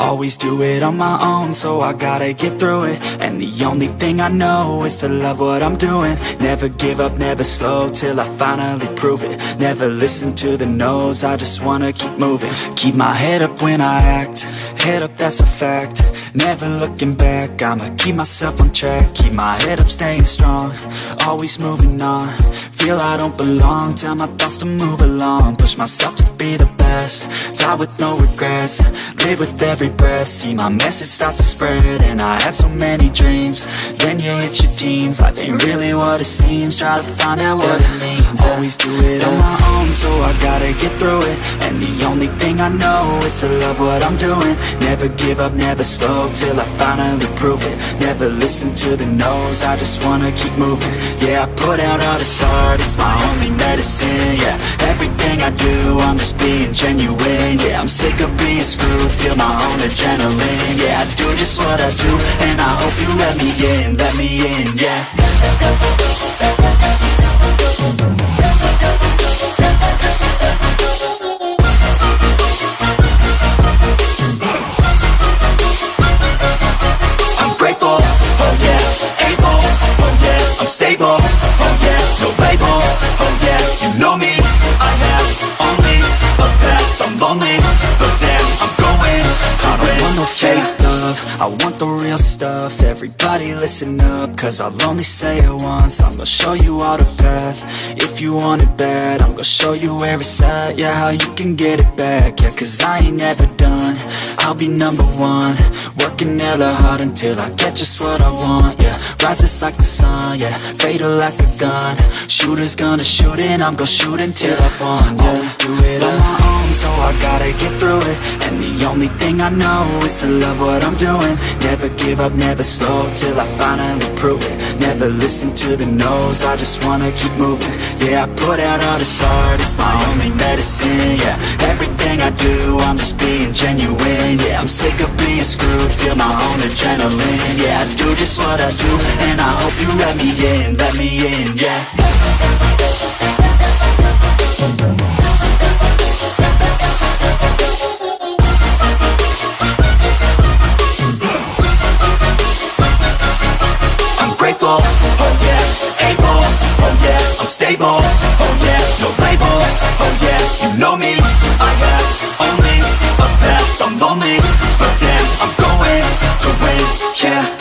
Always do it on my own, so I gotta get through it. And the only thing I know is to love what I'm doing. Never give up, never slow, till I finally prove it. Never listen to the no's, I just wanna keep moving. Keep my head up when I act, head up, that's a fact. Never looking back, I'ma keep myself on track. Keep my head up, staying strong, always moving on. Feel I don't belong, tell my thoughts to move along. Push myself to be the best, die with no regrets. Live with every breath, see my message start to spread. And I had so many dreams, then you hit your teens. Life ain't really what it seems, try to find out what it means. Always do it on my own, so I gotta get through it. And the only thing I know is to love what I'm doing. Never give up, never slow, till I finally prove it. Never listen to the no's, I just wanna keep moving. Yeah, I put out all this art, it's my only medicine. Yeah, everything I do, I'm just being genuine. Yeah, I'm sick of being screwed, feel my own adrenaline. Yeah, I do just what I do, and I hope you let me in, yeah. I'm grateful, oh yeah, able, oh yeah, I'm stable, oh yeah, no label, oh yeah, you know me, I have only a path, I'm lonely, but damn, I'm going to win. I don't want no fake love, I want the real stuff. Everybody listen up, cause I'll only say it once. I'm gonna show you all the path, if you want it bad. I'm gonna show you where it's at, yeah, how you can get it back. Yeah, cause I ain't never done, I'll be number one. Working hella hard until I get just what I want, yeah. Rises like the sun, yeah, fatal like a gun. Shooters gonna shoot and I'm gonna shoot until I won, yeah. Always do it on my own, so I gotta get through it. And the only thing I know is to love what I'm doing. Never give up, never slow, till I finally prove it. Never listen to the no's, I just wanna keep moving. Yeah, I put out all this art, it's my only medicine. Yeah, everything I do, I'm just being genuine. Yeah, I'm sick of being screwed, feel my own adrenaline. Yeah, I do just what I do, and I hope you let me in, yeah. I'm grateful, oh yeah, able, oh yeah, I'm stable, oh yeah, no label, oh yeah, you know me, I have only a path, I'm lonely, but damn, I'm going to win, yeah.